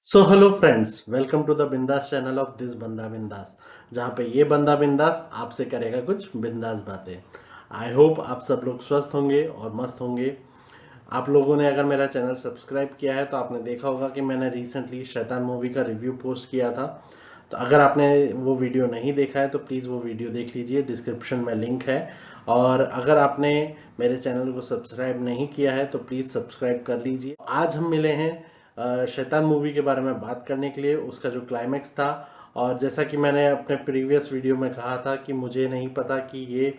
So hello friends, welcome to the बिंदास channel of this बंदा बिंदास, जहाँ पे ये बंदा बिंदास आपसे करेगा कुछ बिंदास बातें। आई होप आप सब लोग स्वस्थ होंगे और मस्त होंगे। आप लोगों ने अगर मेरा चैनल सब्सक्राइब किया है तो आपने देखा होगा कि मैंने रिसेंटली शैतान मूवी का रिव्यू पोस्ट किया था। तो अगर आपने वो वीडियो नहीं देखा है तो प्लीज़ वो वीडियो देख लीजिए, डिस्क्रिप्शन में लिंक है। और अगर आपने मेरे चैनल को सब्सक्राइब नहीं किया है तो प्लीज़ सब्सक्राइब कर लीजिए। आज हम मिले हैं शैतान मूवी के बारे में बात करने के लिए, उसका जो क्लाइमैक्स था। और जैसा कि मैंने अपने प्रीवियस वीडियो में कहा था कि मुझे नहीं पता कि ये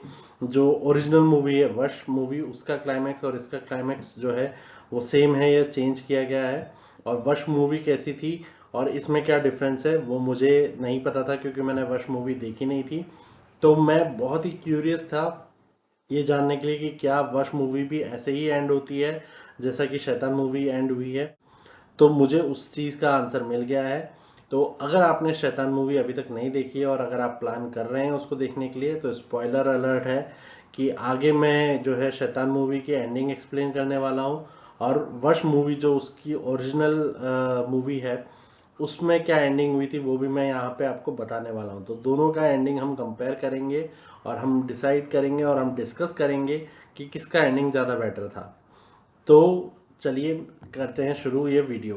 जो ओरिजिनल मूवी है वश मूवी, उसका क्लाइमैक्स और इसका क्लाइमैक्स जो है वो सेम है या चेंज किया गया है, और वश मूवी कैसी थी और इसमें क्या डिफरेंस है वो मुझे नहीं पता था, क्योंकि मैंने वश मूवी देखी नहीं थी। तो मैं बहुत ही क्यूरियस था ये जानने के लिए कि क्या वश मूवी भी ऐसे ही एंड होती है जैसा कि शैतान मूवी एंड हुई है। तो मुझे उस चीज़ का आंसर मिल गया है। तो अगर आपने शैतान मूवी अभी तक नहीं देखी है और अगर आप प्लान कर रहे हैं उसको देखने के लिए, तो स्पॉइलर अलर्ट है कि आगे मैं जो है शैतान मूवी की एंडिंग एक्सप्लेन करने वाला हूँ। और वश मूवी जो उसकी ओरिजिनल मूवी है उसमें क्या एंडिंग हुई थी वो भी मैं यहाँ पे आपको बताने वाला हूँ। तो दोनों का एंडिंग हम कंपेयर करेंगे और हम डिसाइड करेंगे और हम डिस्कस करेंगे कि किसका एंडिंग ज़्यादा बेटर था। तो चलिए करते हैं शुरू ये वीडियो।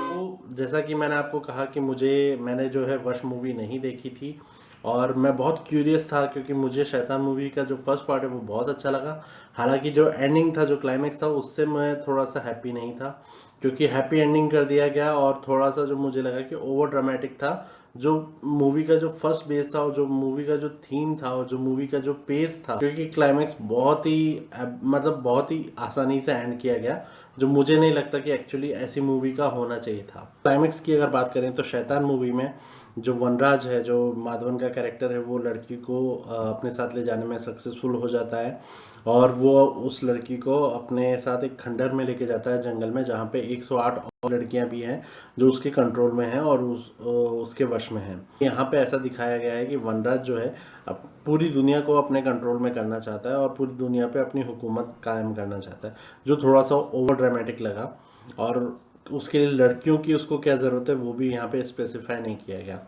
तो जैसा कि मैंने आपको कहा कि मैंने जो है वश मूवी नहीं देखी थी और मैं बहुत क्यूरियस था, क्योंकि मुझे शैतान मूवी का जो फर्स्ट पार्ट है वो बहुत अच्छा लगा। हालांकि जो एंडिंग था, जो क्लाइमेक्स था, उससे मैं थोड़ा सा हैप्पी नहीं था, क्योंकि हैप्पी एंडिंग कर दिया गया और थोड़ा सा जो मुझे लगा कि ओवर ड्रामेटिक था। जो मूवी का जो फर्स्ट बेस था और जो मूवी का जो थीम था और जो मूवी का जो पेस था, क्योंकि क्लाइमेक्स बहुत ही मतलब बहुत ही आसानी से एंड किया गया, जो मुझे नहीं लगता कि एक्चुअली ऐसी मूवी का होना चाहिए था। क्लाइमेक्स की अगर बात करें तो शैतान मूवी में जो वनराज है, जो माधवन का कैरेक्टर है, वो लड़की को अपने साथ ले जाने में सक्सेसफुल हो जाता है और वो उस लड़की को अपने साथ एक खंडर में लेके जाता है जंगल में, जहाँ पे 108 और लड़कियां भी हैं जो उसके कंट्रोल में हैं और उसके वश में हैं। यहाँ पे ऐसा दिखाया गया है कि वनराज जो है अब पूरी दुनिया को अपने कंट्रोल में करना चाहता है और पूरी दुनिया पे अपनी हुकूमत कायम करना चाहता है, जो थोड़ा सा ओवर ड्रामेटिक लगा। और उसके लिए लड़कियों की उसको क्या ज़रूरत है वो भी यहाँ पे स्पेसिफाई नहीं किया गया।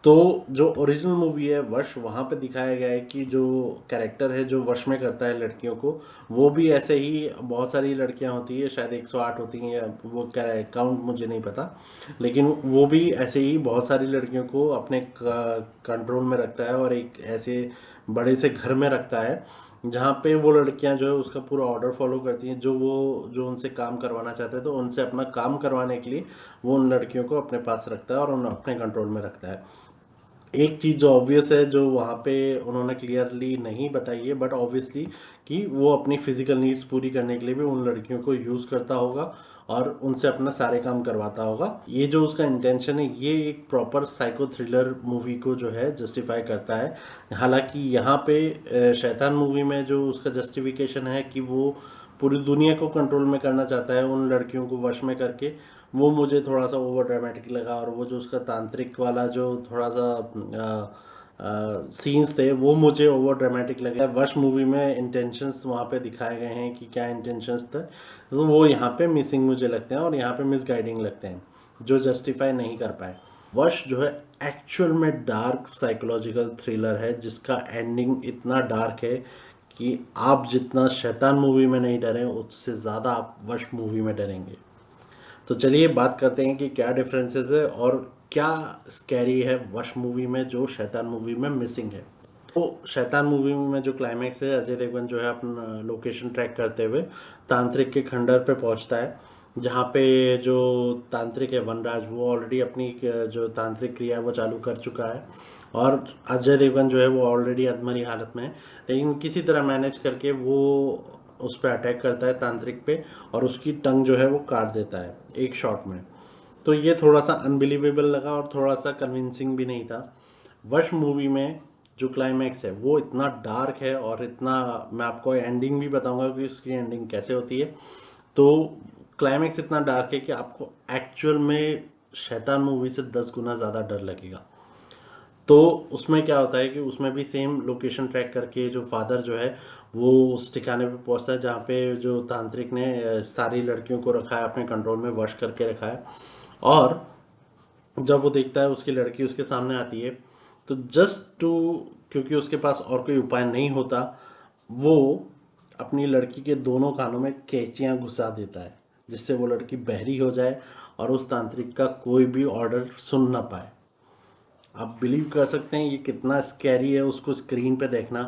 तो जो ओरिजिनल मूवी है वश, वहाँ पे दिखाया गया है कि जो कैरेक्टर है जो वश में करता है लड़कियों को, वो भी ऐसे ही बहुत सारी लड़कियां होती है, शायद 108 होती हैं, या वो क्या है काउंट मुझे नहीं पता, लेकिन वो भी ऐसे ही बहुत सारी लड़कियों को अपने कंट्रोल में रखता है और एक ऐसे बड़े से घर में रखता है जहाँ पे वो लड़कियां जो है उसका पूरा ऑर्डर फॉलो करती हैं, जो उनसे काम करवाना चाहते हैं, तो उनसे अपना काम करवाने के लिए वो उन लड़कियों को अपने पास रखता है और उन अपने कंट्रोल में रखता है। एक चीज़ जो ऑब्वियस है, जो वहाँ पे उन्होंने क्लियरली नहीं बताई है, बट ऑब्वियसली कि वो अपनी फिजिकल नीड्स पूरी करने के लिए भी उन लड़कियों को यूज़ करता होगा और उनसे अपना सारे काम करवाता होगा। ये जो उसका इंटेंशन है, ये एक प्रॉपर साइको थ्रिलर मूवी को जो है जस्टिफाई करता है। हालांकि यहाँ पे शैतान मूवी में जो उसका जस्टिफिकेशन है कि वो पूरी दुनिया को कंट्रोल में करना चाहता है उन लड़कियों को वश में करके, वो मुझे थोड़ा सा ओवर ड्रामेटिक लगा। और वो जो उसका तांत्रिक वाला जो थोड़ा सा सीन्स थे वो मुझे ओवर ड्रामेटिक लगे। वश मूवी में इंटेंशंस वहाँ पे दिखाए गए हैं कि क्या इंटेंशंस थे, तो वो यहाँ पे मिसिंग मुझे लगते हैं और यहाँ पे मिस गाइडिंग लगते हैं, जो जस्टिफाई नहीं कर पाए। वश जो है एक्चुअल में डार्क साइकोलॉजिकल थ्रिलर है, जिसका एंडिंग इतना डार्क है कि आप जितना शैतान मूवी में नहीं डरे उससे ज़्यादा आप वश मूवी में डरेंगे। तो चलिए बात करते हैं कि क्या डिफरेंसेस है और क्या स्कैरी है वश मूवी में जो शैतान मूवी में मिसिंग है। तो शैतान मूवी में जो क्लाइमैक्स है, अजय देवगन जो है अपना लोकेशन ट्रैक करते हुए तांत्रिक के खंडर पे पहुंचता है, जहाँ पे जो तांत्रिक है वनराज, वो ऑलरेडी अपनी जो तांत्रिक क्रिया है वो चालू कर चुका है। और अजय देवगन जो है वो ऑलरेडी अधमरी हालत में है, लेकिन किसी तरह मैनेज करके वो उस पर अटैक करता है तांत्रिक पे और उसकी टंग जो है वो काट देता है एक शॉट में। तो ये थोड़ा सा अनबिलीवेबल लगा और थोड़ा सा कन्विंसिंग भी नहीं था। वश मूवी में जो क्लाइमैक्स है वो इतना डार्क है और इतना, मैं आपको एंडिंग भी बताऊंगा कि इसकी एंडिंग कैसे होती है। तो क्लाइमैक्स इतना डार्क है कि आपको एक्चुअल में शैतान मूवी से 10 गुना ज़्यादा डर लगेगा। तो उसमें क्या होता है कि उसमें भी सेम लोकेशन ट्रैक करके जो फादर जो है वो उस ठिकाने पे पहुंचता है जहाँ पे जो तांत्रिक ने सारी लड़कियों को रखा है, अपने कंट्रोल में वश करके रखा है। और जब वो देखता है उसकी लड़की उसके सामने आती है, तो जस्ट टू, क्योंकि उसके पास और कोई उपाय नहीं होता, वो अपनी लड़की के दोनों कानों में कैंचियाँ घुसा देता है, जिससे वो लड़की बहरी हो जाए और उस तांत्रिक का कोई भी ऑर्डर सुन ना पाए। आप बिलीव कर सकते हैं ये कितना स्कैरी है उसको स्क्रीन पे देखना,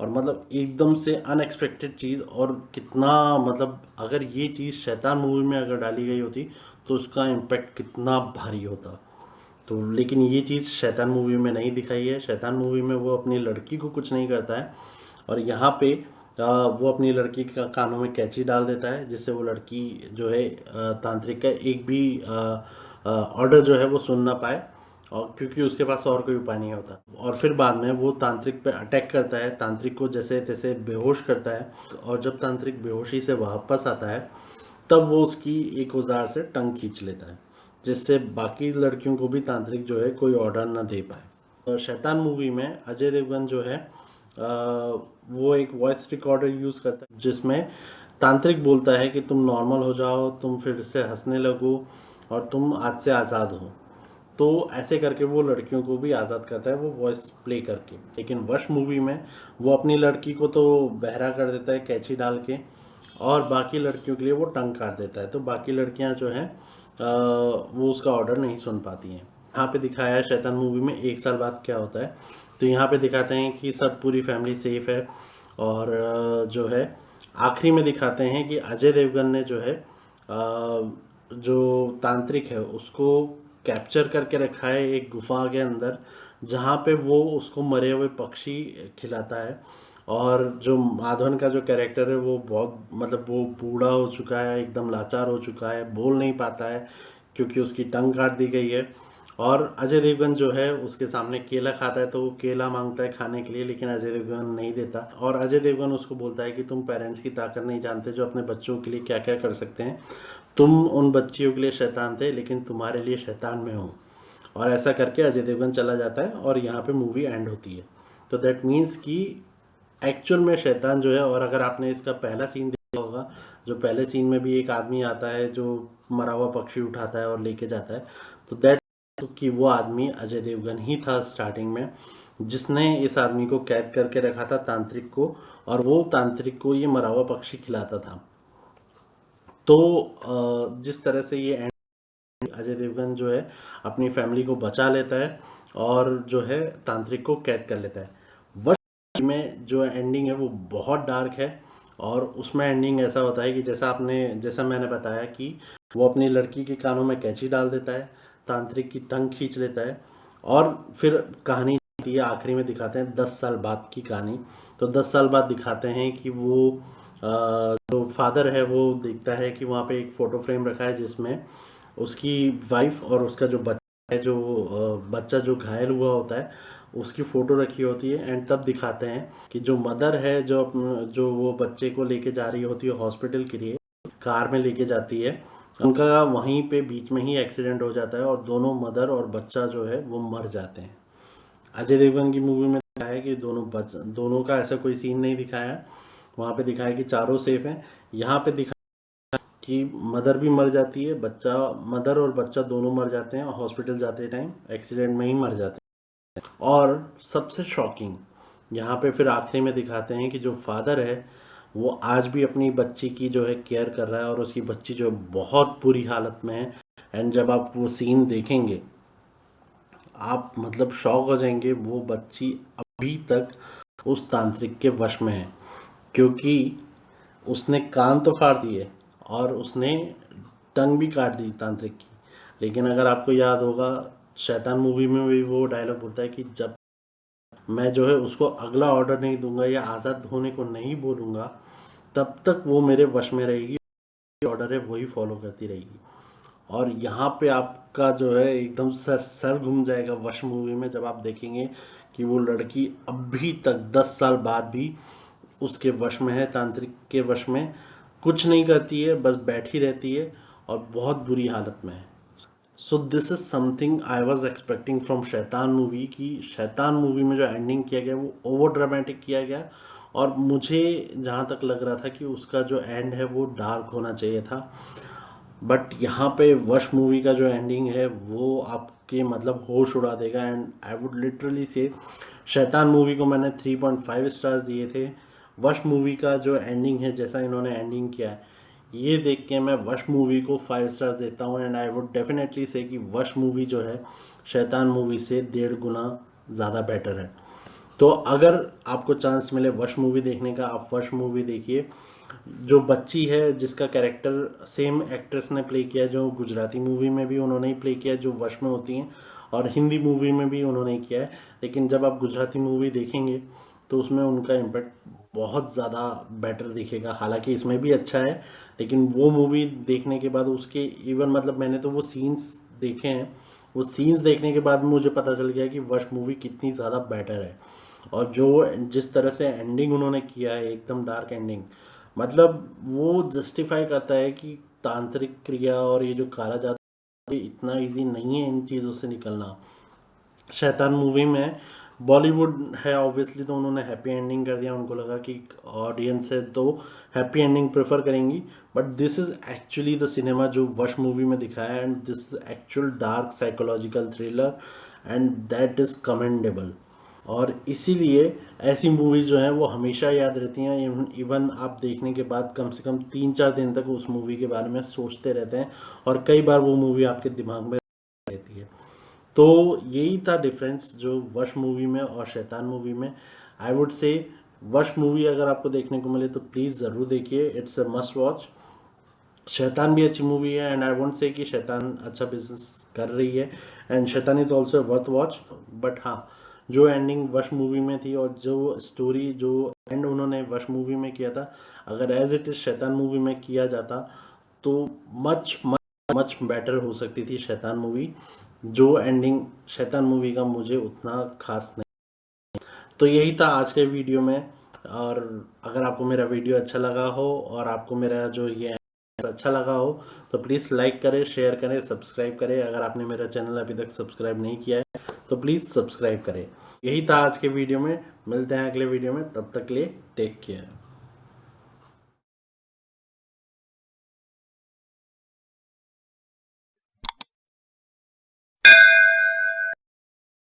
और मतलब एकदम से अनएक्सपेक्टेड चीज़, और कितना मतलब अगर ये चीज़ शैतान मूवी में अगर डाली गई होती तो उसका इम्पैक्ट कितना भारी होता। तो लेकिन ये चीज़ शैतान मूवी में नहीं दिखाई है। शैतान मूवी में वो अपनी लड़की को कुछ नहीं करता है, और यहाँ पे वो अपनी लड़की का कानों में कैंची डाल देता है, जिससे वो लड़की जो है तांत्रिक का एक भी ऑर्डर जो है वो सुन ना पाए, और क्योंकि उसके पास और कोई उपाय नहीं होता। और फिर बाद में वो तांत्रिक पे अटैक करता है, तांत्रिक को जैसे तैसे बेहोश करता है, और जब तांत्रिक बेहोशी से वापस आता है तब वो उसकी एक औजार से टंग खींच लेता है, जिससे बाकी लड़कियों को भी तांत्रिक जो है कोई ऑर्डर ना दे पाए। शैतान मूवी में अजय देवगन जो है वो एक वॉइस रिकॉर्डर यूज़ करता है, जिसमें तांत्रिक बोलता है कि तुम नॉर्मल हो जाओ, तुम फिर से हंसने लगो, और तुम आज से आज़ाद हो। तो ऐसे करके वो लड़कियों को भी आज़ाद करता है वो वॉइस प्ले करके। लेकिन वश मूवी में वो अपनी लड़की को तो बहरा कर देता है कैंची डाल के, और बाकी लड़कियों के लिए वो टंग काट देता है, तो बाकी लड़कियां जो हैं वो उसका ऑर्डर नहीं सुन पाती हैं। यहाँ पे दिखाया है शैतान मूवी में 1 साल बाद क्या होता है। तो यहाँ पे दिखाते हैं कि सब पूरी फैमिली सेफ है, और जो है आखिरी में दिखाते हैं कि अजय देवगन ने जो है जो तांत्रिक है उसको कैप्चर करके रखा है एक गुफा के अंदर, जहाँ पे वो उसको मरे हुए पक्षी खिलाता है। और जो माधवन का जो कैरेक्टर है वो बहुत मतलब वो बूढ़ा हो चुका है, एकदम लाचार हो चुका है, बोल नहीं पाता है क्योंकि उसकी टंग काट दी गई है। और अजय देवगन जो है उसके सामने केला खाता है, तो वो केला मांगता है खाने के लिए, लेकिन अजय देवगन नहीं देता, और अजय देवगन उसको बोलता है कि तुम पेरेंट्स की ताकत नहीं जानते जो अपने बच्चों के लिए क्या क्या कर सकते हैं। तुम उन बच्चियों के लिए शैतान थे, लेकिन तुम्हारे लिए शैतान मैं हूँ। और ऐसा करके अजय देवगन चला जाता है और यहाँ पे मूवी एंड होती है। तो दैट मीन्स कि एक्चुअल में शैतान जो है, और अगर आपने इसका पहला सीन देखा होगा, जो पहले सीन में भी एक आदमी आता है जो मरा हुआ पक्षी उठाता है और लेके जाता है, तो दैट कि वो आदमी अजय देवगन ही था स्टार्टिंग में, जिसने इस आदमी को कैद करके रखा था तांत्रिक को, और वो तांत्रिक को ये मरा हुआ पक्षी खिलाता था। तो जिस तरह से ये अजय देवगन जो है अपनी फैमिली को बचा लेता है और जो है तांत्रिक को कैद कर लेता है। वश में जो एंडिंग है वो बहुत डार्क है, और उसमें एंडिंग ऐसा होता है कि जैसा मैंने बताया कि वो अपनी लड़की के कानों में कैंची डाल देता है, तांत्रिक की टंग खींच लेता है, और फिर कहानी आती है, आखिरी में दिखाते हैं 10 साल बाद की कहानी। तो 10 साल बाद दिखाते हैं कि वो जो फादर है वो देखता है कि वहाँ पे एक फ़ोटो फ्रेम रखा है जिसमें उसकी वाइफ और उसका जो बच्चा है, जो बच्चा जो घायल हुआ होता है उसकी फ़ोटो रखी होती है। एंड तब दिखाते हैं कि जो मदर है जो वो बच्चे को लेके जा रही होती है हॉस्पिटल के लिए, कार में लेके जाती है, उनका वहीं पे बीच में ही एक्सीडेंट हो जाता है, और दोनों मदर और बच्चा जो है वो मर जाते हैं। अजय देवगन की मूवी में दिखाया है कि दोनों का ऐसा कोई सीन नहीं दिखाया है, वहाँ पे दिखाया है कि चारों सेफ हैं। यहाँ पे दिखा कि मदर भी मर जाती है, मदर और बच्चा दोनों मर जाते हैं, हॉस्पिटल जाते टाइम एक्सीडेंट में ही मर जाते हैं। और सबसे शॉकिंग यहाँ पे फिर आखिरी में दिखाते हैं कि जो फादर है वो आज भी अपनी बच्ची की जो है केयर कर रहा है, और उसकी बच्ची जो बहुत बुरी हालत में है। एंड जब आप वो सीन देखेंगे आप मतलब शॉक हो जाएंगे, वो बच्ची अभी तक उस तांत्रिक के वश में है, क्योंकि उसने कान तो फाड़ दिए और उसने टंग भी काट दी तांत्रिक की। लेकिन अगर आपको याद होगा शैतान मूवी में भी वो डायलॉग बोलता है कि जब मैं जो है उसको अगला ऑर्डर नहीं दूंगा या आज़ाद होने को नहीं बोलूँगा, तब तक वो मेरे वश में रहेगी, ऑर्डर है वही फॉलो करती रहेगी। और यहाँ पे आपका जो है एकदम सर सर घूम जाएगा वश मूवी में, जब आप देखेंगे कि वो लड़की अभी तक 10 साल बाद भी उसके वश में है, तांत्रिक के वश में, कुछ नहीं करती है, बस बैठी रहती है और बहुत बुरी हालत में है। So this is something I was expecting from शैतान मूवी, कि शैतान मूवी में जो एंडिंग किया गया वो ओवर ड्रामेटिक किया गया, और मुझे जहाँ तक लग रहा था कि उसका जो एंड है वो डार्क होना चाहिए था। बट यहाँ पे वश मूवी का जो एंडिंग है वो आपके मतलब होश उड़ा देगा। एंड आई वुड लिटरली से शैतान मूवी को मैंने 3.5 स्टार्स दिए थे। वश मूवी का जो एंडिंग है, जैसा इन्होंने एंडिंग किया है, ये देख के मैं वश मूवी को 5 स्टार्स देता हूँ। एंड आई वुड डेफिनेटली से कि वश मूवी जो है शैतान मूवी से 1.5 गुना ज़्यादा बेटर है। तो अगर आपको चांस मिले वश मूवी देखने का, आप वश मूवी देखिए। जो बच्ची है जिसका कैरेक्टर सेम एक्ट्रेस ने प्ले किया है, जो गुजराती मूवी में भी उन्होंने ही प्ले किया है जो वश में होती हैं, और हिंदी मूवी में भी उन्होंने ही किया है। लेकिन जब आप गुजराती मूवी देखेंगे तो उसमें उनका इम्पैक्ट बहुत ज़्यादा बेटर दिखेगा। हालांकि इसमें भी अच्छा है, लेकिन वो मूवी देखने के बाद उसके इवन मतलब मैंने तो वो सीन्स देखे हैं, वो सीन्स देखने के बाद मुझे पता चल गया कि वश मूवी कितनी ज़्यादा बेटर है। और जो जिस तरह से एंडिंग उन्होंने किया है, एकदम डार्क एंडिंग, मतलब वो जस्टिफाई करता है कि तांत्रिक क्रिया और ये जो काला जादू इतना इजी नहीं है इन चीज़ों से निकलना। शैतान मूवी में बॉलीवुड है ऑब्वियसली, तो उन्होंने हैप्पी एंडिंग कर दिया। उनको लगा कि ऑडियंस है तो हैप्पी एंडिंग प्रेफर करेंगी, but this is actually the cinema जो वश मूवी में दिखाया है। And this is actual dark psychological thriller, and that is commendable. और इसीलिए ऐसी मूवीज़ जो हैं वो हमेशा याद रहती हैं। इवन आप देखने के बाद कम से कम 3-4 दिन तक उस मूवी के बारे में सोचते रहते हैं, और कई बार वो मूवी आपके दिमाग में रहती है। तो यही था डिफरेंस जो वश मूवी में और शैतान मूवी में। आई वुड से वश मूवी अगर आपको देखने को मिले तो प्लीज़ ज़रूर देखिए, इट्स अ मस्ट वॉच। शैतान भी अच्छी मूवी है, एंड आई वोंट से कि शैतान अच्छा बिजनेस कर रही है, एंड शैतान is also worth watch. But हाँ, जो एंडिंग वश मूवी में थी और जो स्टोरी जो एंड उन्होंने वश मूवी में किया था, अगर एज इट इज़ शैतान मूवी में किया जाता तो मच मच मच बेटर हो सकती थी शैतान मूवी। जो एंडिंग शैतान मूवी का मुझे उतना खास नहीं। तो यही था आज के वीडियो में। और अगर आपको मेरा वीडियो अच्छा लगा हो और आपको मेरा जो ये अच्छा लगा हो तो प्लीज़ लाइक करें, शेयर करें, सब्सक्राइब करें। अगर आपने मेरा चैनल अभी तक सब्सक्राइब नहीं किया है तो प्लीज़ सब्सक्राइब करें। यही था आज के वीडियो में। मिलते हैं अगले वीडियो में, तब तक के लिए टेक केयर।